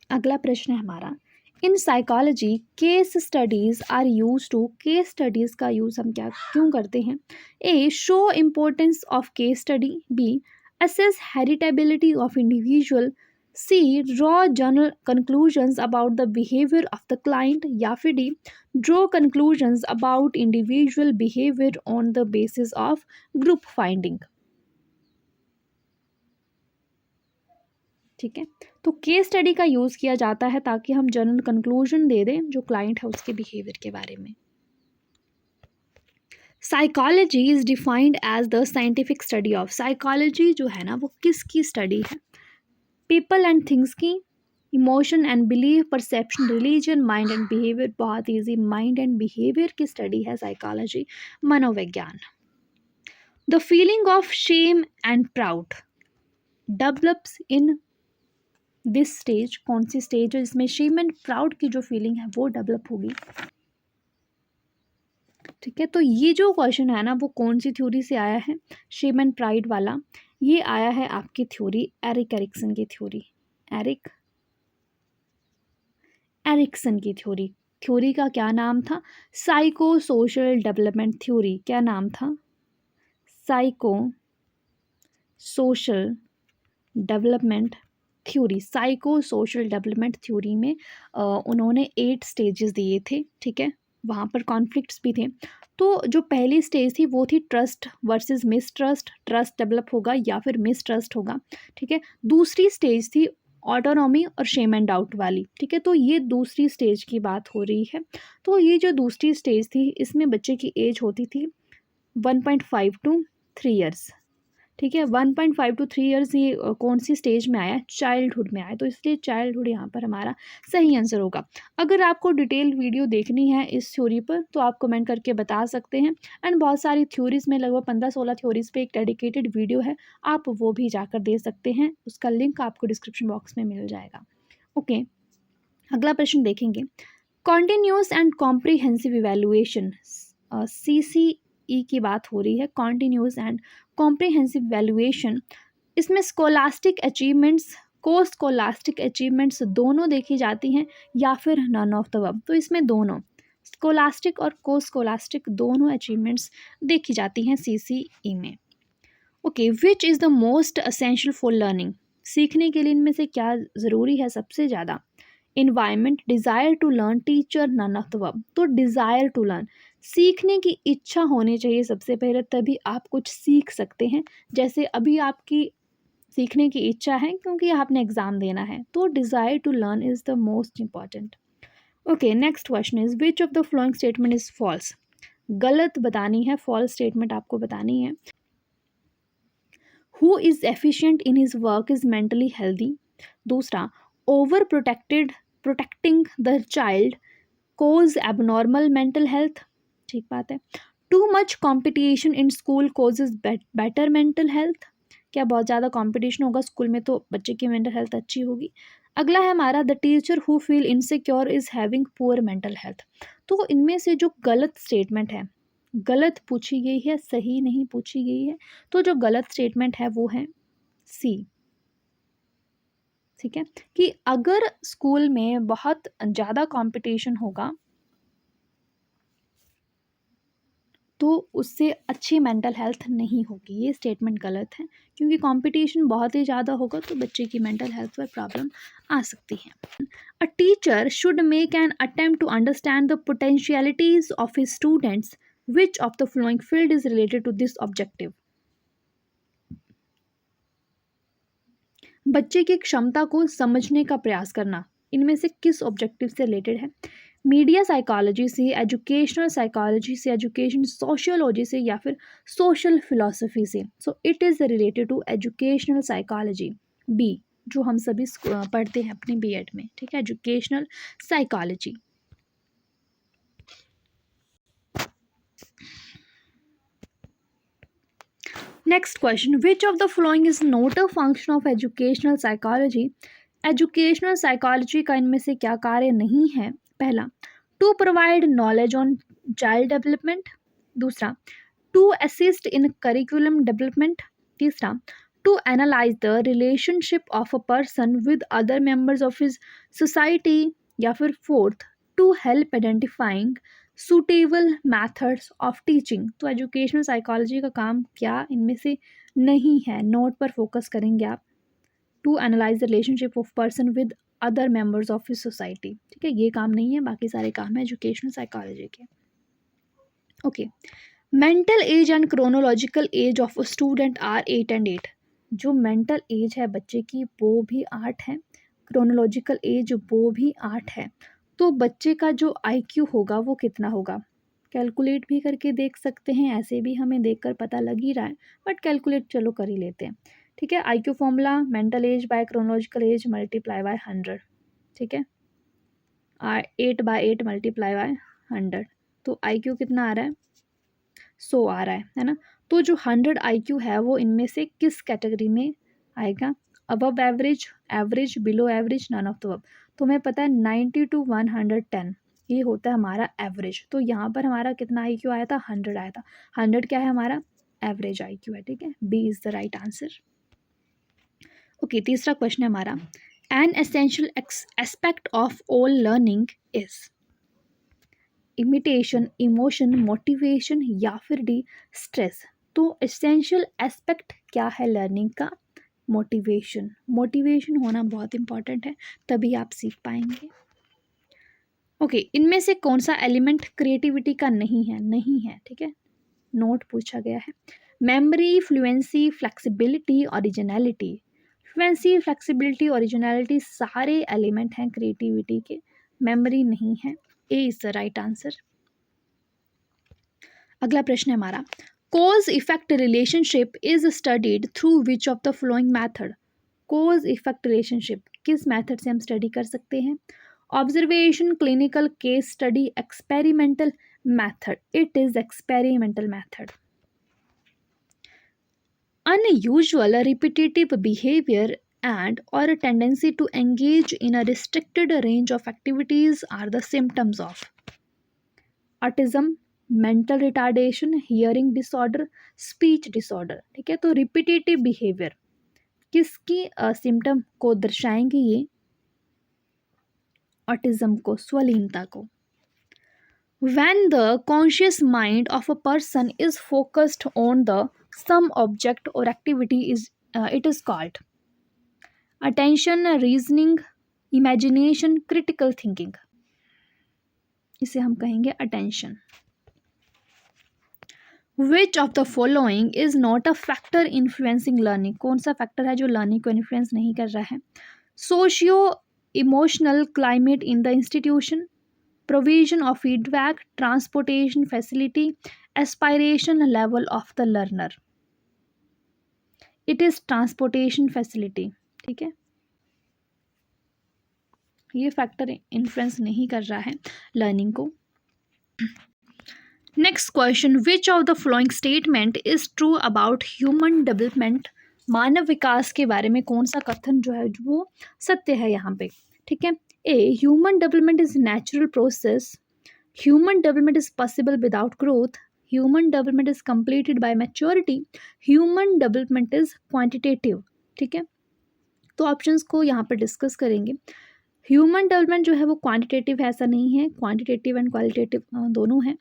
अगला प्रश्न है हमारा, in psychology case studies are use to. Case studies का यूज़ हम क्या क्यों करते हैं? A, show importance of case study, B, assess heritability of individual, C, draw general conclusions about the behaviour of the client, या फिर D, draw conclusions about individual behaviour on the basis of group finding. ठीक है। तो केस स्टडी का यूज़ किया जाता है ताकि हम जनरल कंक्लूजन दे दें जो क्लाइंट है उसके बिहेवियर के बारे में। Psychology is defined as the scientific study of, psychology जो है ना वो किसकी स्टडी है? पीपल एंड थिंग्स की, emotion and believe, perception, religion, mind and behaviour. बहुत ईजी, माइंड एंड बिहेवियर की स्टडी है साइकोलॉजी, मनोविज्ञान। The feeling of shame and proud develops in this stage, कौन सी स्टेज है जिसमें शेम एंड प्राउड की जो फीलिंग है वो डेवलप होगी? ठीक है, तो ये जो क्वेश्चन है ना वो कौन सी थ्योरी से आया है, शेम एंड प्राइड वाला? ये आया है आपकी थ्योरी एरिक एरिक्सन की थ्योरी, एरिक एरिक्सन की थ्योरी। थ्योरी का क्या नाम था? Psycho social development theory. क्या नाम था? Psycho social development theory. Psycho social development theory में उन्होंने 8 स्टेजेस दिए थे। ठीक है, वहाँ पर कॉन्फ्लिक्ट्स भी थे। तो जो पहली स्टेज थी वो थी trust versus mistrust, trust develop होगा या फिर मिसट्रस्ट होगा। ठीक है, दूसरी स्टेज थी ऑटोनॉमी और शेम एंड डाउट वाली। ठीक है, तो ये दूसरी स्टेज की बात हो रही है। तो ये जो दूसरी स्टेज थी इसमें बच्चे की एज होती थी 1.5 टू 3 ईयर्स। ठीक है, 1.5 टू 3 ईयर्स ये कौन सी स्टेज में आया? चाइल्डहुड में आया, तो इसलिए चाइल्डहुड यहाँ पर हमारा सही आंसर होगा। अगर आपको डिटेल वीडियो देखनी है इस थ्योरी पर तो आप कमेंट करके बता सकते हैं। एंड बहुत सारी थ्योरीज़ में लगभग 15-16 थ्योरीज़ पे एक डेडिकेटेड वीडियो है, आप वो भी जाकर दे सकते हैं, उसका लिंक आपको डिस्क्रिप्शन बॉक्स में मिल जाएगा। ओके, अगला प्रश्न देखेंगे। Continuous and comprehensive evaluation, CCE की बात हो रही है, कॉन्टिन्यूस एंड कॉम्प्रिहेंसिव इवैल्यूएशन। इसमें स्कोलास्टिक अचीवमेंट्स, को स्कोलास्टिक अचीवमेंट्स दोनों देखी जाती हैं या फिर नन ऑफ द अबव? तो इसमें दोनों, स्कोलास्टिक और को स्कोलास्टिक दोनों अचीवमेंट्स देखी जाती हैं CCE में। Okay, which is the most essential for learning, सीखने के लिए इनमें से क्या ज़रूरी है सबसे ज़्यादा? Environment, desire to learn, teacher, none of the above? तो डिज़ायर टू लर्न, सीखने की इच्छा होनी चाहिए सबसे पहले, तभी आप कुछ सीख सकते हैं। जैसे अभी आपकी सीखने की इच्छा है क्योंकि आपने एग्ज़ाम देना है, तो desire to learn is the most important. Okay, next question is which of the following statement is false, गलत बतानी है, फॉल्स स्टेटमेंट आपको बतानी है। Who is efficient in his work is mentally healthy. दूसरा, over protecting the child cause abnormal mental health. ठीक बात है। Too much competition in school causes better mental health. क्या बहुत ज़्यादा कॉम्पिटिशन होगा स्कूल में तो बच्चे की मेंटल हेल्थ अच्छी होगी। अगला है हमारा, the teacher who feel insecure is having poor mental health. तो इनमें से जो गलत स्टेटमेंट है, गलत पूछी गई है, सही नहीं पूछी गई है, तो जो गलत स्टेटमेंट है वो है सी। ठीक है, कि अगर स्कूल में बहुत ज़्यादा कंपटीशन होगा तो उससे अच्छी मेंटल हेल्थ नहीं होगी, ये स्टेटमेंट गलत है, क्योंकि कंपटीशन बहुत ही ज़्यादा होगा तो बच्चे की मेंटल हेल्थ पर प्रॉब्लम आ सकती है। A teacher should make an attempt to understand the potentialities of his students, which of the following field is related to this objective. बच्चे की क्षमता को समझने का प्रयास करना इनमें से किस ऑब्जेक्टिव से रिलेटेड है? मीडिया साइकोलॉजी से, एजुकेशनल साइकोलॉजी से, एजुकेशन सोशियोलॉजी से, या फिर सोशल फिलॉसफी से? So it is related to educational psychology, B, जो हम सभी पढ़ते हैं अपने बीएड में। ठीक है, educational psychology. Next question, which of the following is not a function of educational psychology. Educational psychology का इनमें से क्या कार्य नहीं है? पहला, to provide knowledge on child development. दूसरा, to assist in curriculum development. तीसरा, to analyse the relationship of a person with other members of his society. या फिर fourth, to help identifying suitable methods of teaching. तो एजुकेशनल साइकोलॉजी का काम क्या इनमें से नहीं है? नोट पर फोकस करेंगे आप। To analyse the relationship of person with other members of his society. ठीक है, ये काम नहीं है, बाकी सारे काम है एजुकेशनल साइकोलॉजी के। Okay, mental age and chronological age of a student are 8 and 8। जो मेंटल एज है बच्चे की वो भी 8 है, क्रोनोलॉजिकल एज वो भी 8 है। तो बच्चे का जो आईक्यू होगा वो कितना होगा? कैलकुलेट भी करके देख सकते हैं, ऐसे भी हमें देखकर पता लग ही रहा है, बट कैलकुलेट चलो कर ही लेते हैं। ठीक है, IQ formula mental as by chronological S multiply by 100। ठीक है, 8/8 मल्टीप्लाई बाय 100, तो आईक्यू कितना आ रहा है? 100 आ रहा है ना। तो जो 100 आईक्यू है वो इनमें से किस कैटेगरी में आएगा? Above average, average, below average, none of the above. तो हमें पता है 90 to 110 ये होता है हमारा एवरेज। तो यहाँ पर हमारा कितना आईक्यू आया था? 100 आया था। 100 क्या है हमारा? एवरेज आईक्यू है। ठीक है, B is the right answer. Okay, तीसरा क्वेश्चन है हमारा, an essential aspect of all learning is imitation, emotion, motivation या फिर डी स्ट्रेस। तो एसेंशियल एस्पेक्ट क्या है लर्निंग का? मोटिवेशन। मोटिवेशन होना बहुत इंपॉर्टेंट है, तभी आप सीख पाएंगे। ओके, इनमें से कौन सा एलिमेंट क्रिएटिविटी का नहीं है? नहीं है, ठीक है, नोट पूछा गया है। Memory, fluency, flexibility, originality. Fluency, flexibility, originality सारे एलिमेंट हैं क्रिएटिविटी के, मेमोरी नहीं है। ए इज द राइट आंसर। अगला प्रश्न है हमारा, cause effect relationship is studied through which of the flowing method. Cause effect relationship किस मैथड से हम स्टडी कर सकते हैं? Observation, clinical, case study, experimental method. It is experimental method. Unusual repetitive behavior and or a tendency to engage in a restricted range of activities are the symptoms of autism, mental retardation, hearing disorder, speech disorder। ठीक है, तो रिपीटेटिव बिहेवियर किसकी सिम्टम को दर्शाएंगे? ये ऑटिज्म को, स्वलीनता को। When the conscious mind of a person is focused on the some object or activity it is called attention, reasoning, imagination, critical thinking। इसे हम कहेंगे attention। Which of the following is not a factor influencing learning? कौन सा फैक्टर है जो लर्निंग को इन्फ्लुएंस नहीं कर रहा है? Socio emotional climate in the institution, provision of feedback, transportation facility, aspiration level of the learner। it is transportation facility। ठीक है, ये फैक्टर इन्फ्लुएंस नहीं कर रहा है लर्निंग को। Next question, which of the following statement is true about human development. मानव विकास के बारे में कौन सा कथन जो है वो सत्य है यहाँ पे? ठीक है, a human development is natural process, human development is possible without growth, human development is completed by maturity, human development is quantitative. ठीक है, तो ऑप्शंस को यहाँ पर डिस्कस करेंगे। ह्यूमन डेवलपमेंट जो है वो क्वांटिटेटिव है, ऐसा नहीं है, क्वांटिटेटिव एंड क्वालिटेटिव दोनों हैं।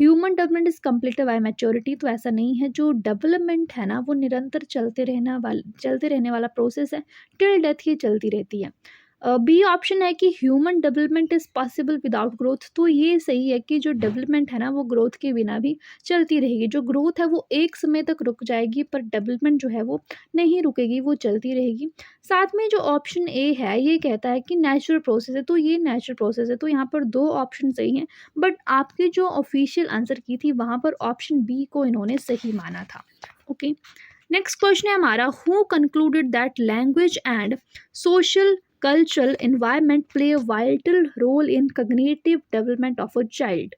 Human development is completed by maturity, तो ऐसा नहीं है, जो डेवलपमेंट है ना वो निरंतर चलते रहने वाला प्रोसेस है, टिल डेथ ये चलती रहती है। बी ऑप्शन है कि human development is possible without growth, तो ये सही है कि जो डेवलपमेंट है ना वो ग्रोथ के बिना भी चलती रहेगी। जो ग्रोथ है वो एक समय तक रुक जाएगी, पर डेवलपमेंट जो है वो नहीं रुकेगी, वो चलती रहेगी। साथ में जो ऑप्शन ए है ये कहता है कि नेचुरल प्रोसेस है, तो ये नेचुरल प्रोसेस है, तो यहाँ पर दो ऑप्शन सही हैं, बट आपकी जो ऑफिशियल आंसर की थी वहाँ पर ऑप्शन बी को इन्होंने सही माना था। ओके, नेक्स्ट क्वेश्चन है हमारा, who concluded that language and social cultural environment play a vital role in cognitive development of a child।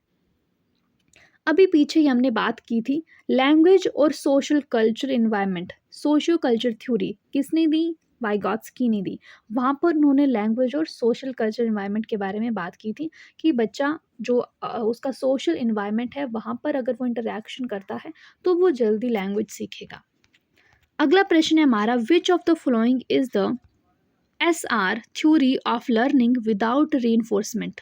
अभी पीछे ही हमने बात की थी लैंग्वेज और social culture environment, socio culture theory किसने दी? वाइगॉत्स्की ने दी। वहाँ पर उन्होंने लैंग्वेज और सोशल कल्चर इन्वायरमेंट के बारे में बात की थी कि बच्चा जो उसका सोशल इन्वायरमेंट है वहाँ पर अगर वो इंटरेक्शन करता है तो वो जल्दी लैंग्वेज सीखेगा। अगला प्रश्न है हमारा, which of the following is the SR theory of learning without reinforcement.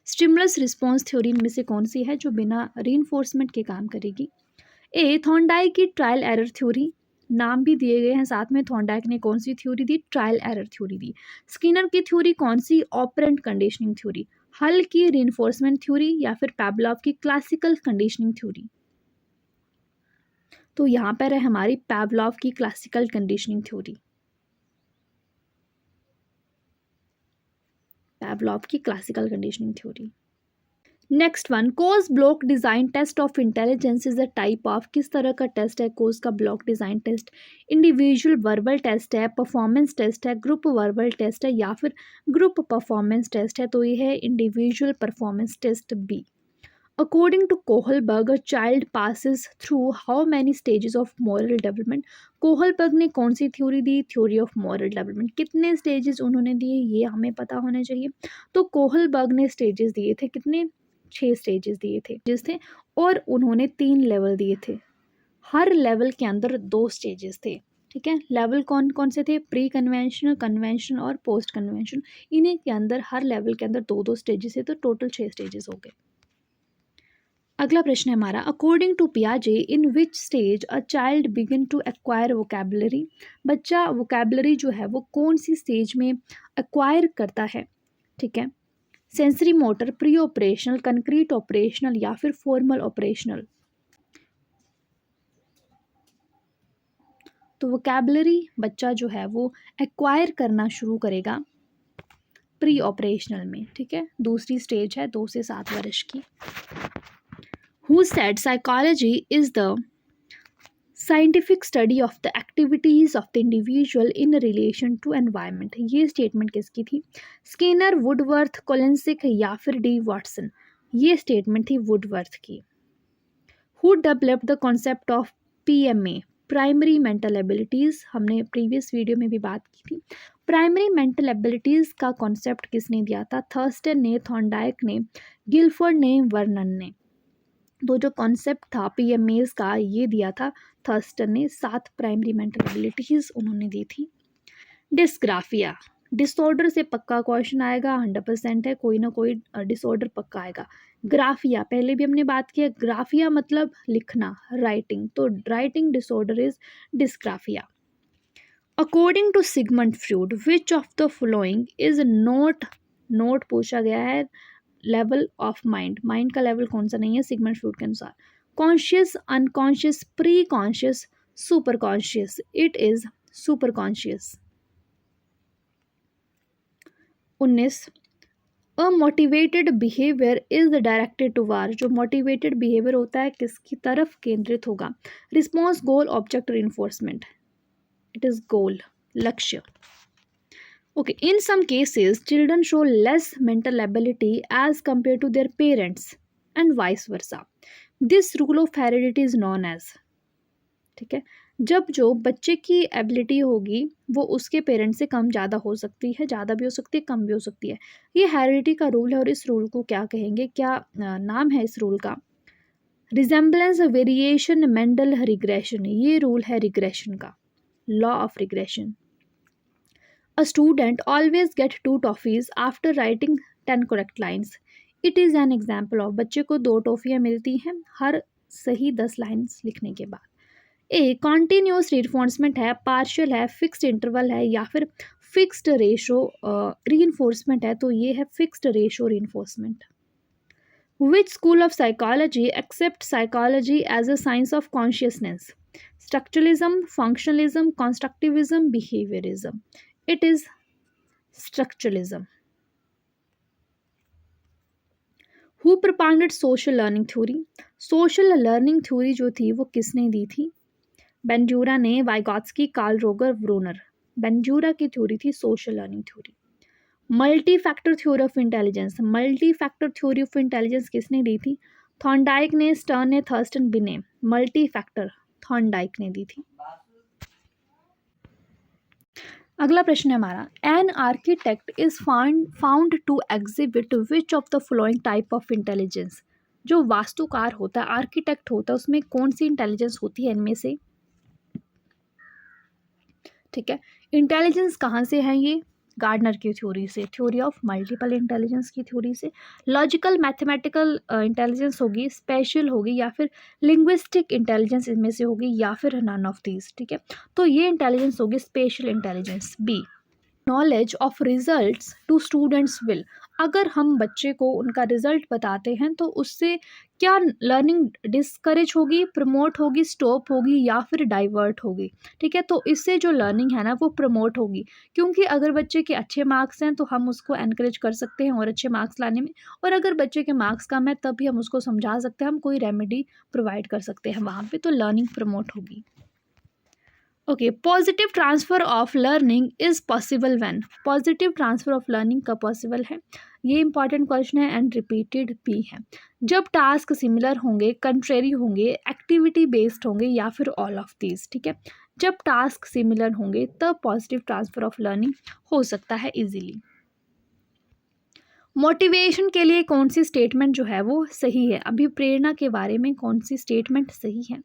Stimulus response theory इनमें से कौन सी है जो बिना रीइंफोर्समेंट के काम करेगी? ए थॉर्नडाइक की ट्रायल एरर थ्योरी, नाम भी दिए गए हैं साथ में, थॉर्नडाइक ने कौन सी थ्योरी दी? ट्रायल एरर थ्योरी दी। स्किनर की थ्योरी कौन सी? Operant conditioning theory. हल की रीइंफोर्समेंट थ्योरी या फिर पैवलॉव की क्लासिकल कंडीशनिंग थ्योरी। तो यहाँ पर है हमारी पावलोव की क्लासिकल कंडीशनिंग थ्योरी, पावलोव की classical conditioning theory. Next one, Kohs block design test of intelligence is a type of, किस तरह का टेस्ट है कोज का block design test? Individual verbal test है, परफॉर्मेंस टेस्ट है, ग्रुप वर्बल टेस्ट है या फिर ग्रुप परफॉर्मेंस टेस्ट है? तो ये है individual performance test B. According to Kohlberg, a child passes through how many stages of moral development? Kohlberg ने कौन सी थ्योरी दी? थ्योरी ऑफ मॉरल डेवलपमेंट। कितने स्टेजेस उन्होंने दिए ये हमें पता होना चाहिए। तो कोहलबर्ग ने स्टेजेस दिए थे कितने? 6 स्टेजेस दिए थे और उन्होंने 3 लेवल दिए थे। हर लेवल के अंदर 2 स्टेजेस थे। ठीक है, लेवल कौन कौन से थे? प्री कन्वेंशनल, कन्वेंशनल और पोस्ट कन्वेंशनल। इन्हीं के अंदर हर लेवल के अंदर 2-2 स्टेजेस थे, तो टोटल 6 स्टेजेस हो गए। अगला प्रश्न है हमारा, अकॉर्डिंग टू पियाजे in which stage a child begin to acquire vocabulary? बच्चा वोकैबुलरी जो है वो कौन सी स्टेज में एक्वायर करता है? ठीक है, sensory motor, pre operational, concrete operational या फिर फॉर्मल ऑपरेशनल? तो वोकैबुलरी बच्चा जो है वो एक्वायर करना शुरू करेगा प्री ऑपरेशनल में। ठीक है, दूसरी स्टेज है 2 से 7 वर्ष की। Who said psychology is the scientific study of the activities of the individual in relation to environment? ये स्टेटमेंट किसकी थी? स्किनर, वुडवर्थ, कोलेंसिक या फिर डी वाटसन? ये स्टेटमेंट थी वुडवर्थ की। Who developed the concept of PMA, primary mental abilities? हमने प्रीवियस वीडियो में भी बात की थी। प्राइमरी मेंटल एबिलिटीज़ का कॉन्सेप्ट किसने दिया था? थर्स्टन ने, थॉर्नडाइक ने, गिलफोर्ड ने, वर्नन ने। तो जो कॉन्सेप्ट था पीएमएस का ये दिया था थर्स्टन ने। 7 प्राइमरी मेंटल एबिलिटीज़ उन्होंने दी थी। डिस्ग्राफिया, डिसऑर्डर से पक्का क्वेश्चन आएगा, 100% है, कोई ना कोई डिसऑर्डर पक्का आएगा। ग्राफिया, पहले भी हमने बात किया, ग्राफिया मतलब लिखना, राइटिंग, तो writing disorder is dysgraphia. According to Sigmund Freud which of the following is not पूछा गया है लेवल ऑफ माइंड, माइंड का लेवल कौन सा नहीं है सिगमंड फ्रॉइड के अनुसार? Conscious, unconscious, pre conscious, super conscious? It is super conscious. 19, a motivated behaviour is directed toward, जो मोटिवेटेड बिहेवियर होता है किसकी तरफ केंद्रित होगा? Response, goal, object, reinforcement? It is goal, लक्ष्य। Okay, in some cases, children show less mental ability as compared to their parents and vice versa. This rule of heredity is known as, ठीक है, जब जो बच्चे की एबिलिटी होगी वो उसके पेरेंट्स से कम ज़्यादा हो सकती है, ज़्यादा भी हो सकती है, कम भी हो सकती है। ये हेरिडिटी का रूल है और इस रूल को क्या कहेंगे, क्या नाम है इस रूल का? Resemblance, variation, Mendel regression? ये रूल है रिग्रेशन का, law of regression. A student always get 2 toffees after writing 10 correct lines. It is an example of, बच्चे को 2 टॉफ़ियाँ मिलती हैं हर सही 10 लाइन्स लिखने के बाद। ए कॉन्टीन्यूस रिइंफोर्समेंट है, पार्शियल है, फिक्स्ड इंटरवल है या फिर फिक्स्ड रेशो रीइंफोर्समेंट है? तो ये है fixed ratio reinforcement. Which school of psychology accepts psychology as a science of consciousness? Structuralism, functionalism, constructivism, behaviorism? It is structuralism. Who propounded social learning theory? Social learning theory जो थी वो किसने दी थी? बेंजूरा ने, वाइगॉत्स्की, कार्ल रोगर, ब्रूनर? बेंजूरा की थ्योरी थी social learning theory. Multi factor theory of intelligence, multi factor theory of intelligence किसने दी थी? थॉर्नडाइक ने, स्टर्न ने, थर्स्टन बी ने? मल्टी फैक्टर थॉर्नडाइक ने दी थी। अगला प्रश्न है हमारा, an architect is found to exhibit which of the following type of intelligence? जो वास्तुकार होता है, आर्किटेक्ट होता है, उसमें कौन सी इंटेलिजेंस होती है इनमें से? ठीक है, इंटेलिजेंस कहाँ से है ये? गार्डनर की थ्योरी से, थ्योरी ऑफ मल्टीपल इंटेलिजेंस की थ्योरी से। लॉजिकल मैथमेटिकल इंटेलिजेंस होगी, स्पेशल होगी या फिर लिंग्विस्टिक इंटेलिजेंस इनमें से होगी या फिर नन ऑफ दीज? ठीक है, तो ये इंटेलिजेंस होगी spatial intelligence B. Knowledge of results to students will, अगर हम बच्चे को उनका रिज़ल्ट बताते हैं तो उससे क्या लर्निंग डिस्करेज होगी, प्रमोट होगी, स्टॉप होगी या फिर डाइवर्ट होगी, ठीक है? तो इससे जो लर्निंग है ना वो प्रमोट होगी, क्योंकि अगर बच्चे के अच्छे मार्क्स हैं तो हम उसको एनकरेज कर सकते हैं और अच्छे मार्क्स लाने में, और अगर बच्चे के मार्क्स कम है तब भी हम उसको समझा सकते हैं, हम कोई रेमेडी प्रोवाइड कर सकते हैं वहाँ पे, तो लर्निंग प्रमोट होगी। Okay, positive transfer of learning is possible when. Positive transfer of learning कब पॉसिबल है, ये इंपॉर्टेंट क्वेश्चन है एंड रिपीटेड भी है। जब टास्क सिमिलर होंगे, कंट्रेरी होंगे, एक्टिविटी बेस्ड होंगे या फिर ऑल ऑफ दीज, ठीक है? जब टास्क सिमिलर होंगे तब पॉजिटिव ट्रांसफ़र ऑफ लर्निंग हो सकता है इजीली। मोटिवेशन के लिए कौन सी स्टेटमेंट जो है वो सही है, अभी प्रेरणा के बारे में कौन सी स्टेटमेंट सही है?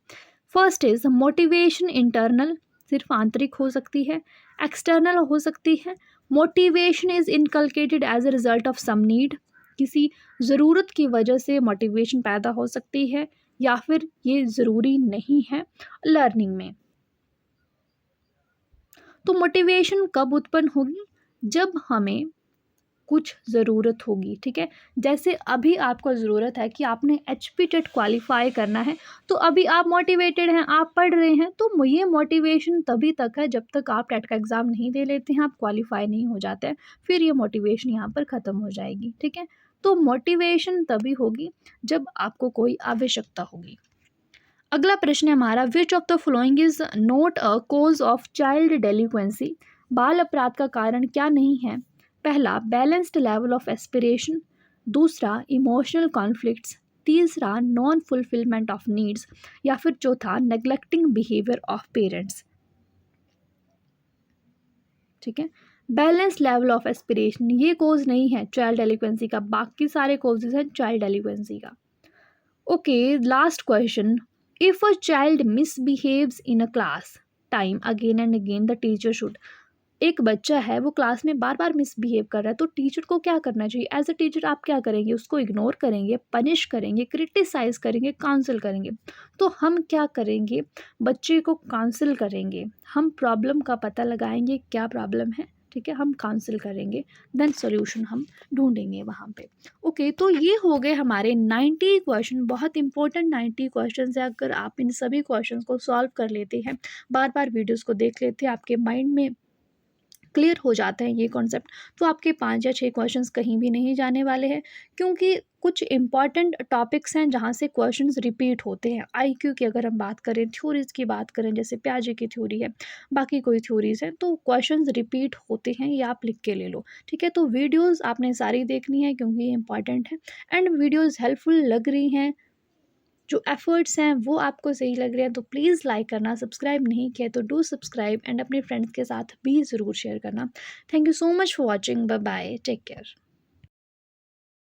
फर्स्ट इज मोटिवेशन इंटरनल, सिर्फ आंतरिक हो सकती है, एक्सटर्नल हो सकती है। Motivation is inculcated as a result of some need, किसी ज़रूरत की वजह से मोटिवेशन पैदा हो सकती है या फिर ये ज़रूरी नहीं है लर्निंग में। तो मोटिवेशन कब उत्पन्न होगी, जब हमें कुछ ज़रूरत होगी, ठीक है? जैसे अभी आपको ज़रूरत है कि आपने एचपी टेट क्वालिफ़ाई करना है, तो अभी आप मोटिवेटेड हैं, आप पढ़ रहे हैं, तो ये मोटिवेशन तभी तक है जब तक आप टेट का एग्ज़ाम नहीं दे लेते हैं, आप क्वालिफ़ाई नहीं हो जाते हैं, फिर ये मोटिवेशन यहाँ पर ख़त्म हो जाएगी, ठीक है? तो मोटिवेशन तभी होगी जब आपको कोई आवश्यकता होगी। अगला प्रश्न है हमारा, which of the following is not a cause of child delinquency. बाल अपराध का कारण क्या नहीं है? पहला, बैलेंस्ड लेवल ऑफ एस्पिरेशन, दूसरा इमोशनल कॉन्फ्लिक्ट्स, तीसरा नॉन फुलफिलमेंट ऑफ नीड्स या फिर चौथा नेग्लेक्टिंग बिहेवियर ऑफ पेरेंट्स, ठीक है? बैलेंस लेवल ऑफ एस्पिरेशन ये कोज नहीं है चाइल्ड डेलिक्वेंसी का, बाकी सारे कोजेज हैं चाइल्ड डेलिक्वेंसी का। Okay, last question. If a child misbehaves in a class time again and again, the teacher should. एक बच्चा है वो क्लास में बार बार मिसबिहेव कर रहा है, तो टीचर को क्या करना चाहिए? एज अ टीचर आप क्या करेंगे? उसको इग्नोर करेंगे, पनिश करेंगे, क्रिटिसाइज करेंगे, काउंसिल करेंगे। तो हम क्या करेंगे? बच्चे को काउंसिल करेंगे, हम प्रॉब्लम का पता लगाएंगे क्या प्रॉब्लम है, ठीक है? हम काउंसिल करेंगे, देन सॉल्यूशन हम ढूंढेंगे वहाँ पे। ओके, तो ये हो गए हमारे 90 क्वेश्चन, बहुत इंपॉर्टेंट 90 क्वेश्चन है। अगर आप इन सभी क्वेश्चन को सॉल्व कर लेते हैं, बार बार वीडियोज़ को देख लेते हैं, आपके माइंड में क्लियर हो जाते हैं ये कॉन्सेप्ट, तो आपके 5 या 6 क्वेश्चंस कहीं भी नहीं जाने वाले हैं, क्योंकि कुछ इंपॉर्टेंट टॉपिक्स हैं जहाँ से क्वेश्चंस रिपीट होते हैं। आईक्यू की अगर हम बात करें, थ्योरीज़ की बात करें, जैसे पियाजे की थ्योरी है, बाकी कोई थ्योरीज़ हैं, तो क्वेश्चंस रिपीट होते हैं, ये आप लिख के ले लो, ठीक है? तो वीडियोज़ आपने सारी देखनी है क्योंकि ये इंपॉर्टेंट है, एंड वीडियोज़ हेल्पफुल लग रही हैं, जो एफ़र्ट्स हैं वो आपको सही लग रहे हैं, तो प्लीज़ लाइक करना, सब्सक्राइब नहीं किया तो डू सब्सक्राइब, एंड अपने फ्रेंड्स के साथ भी ज़रूर शेयर करना। Thank you so much for watching, bye bye, take care.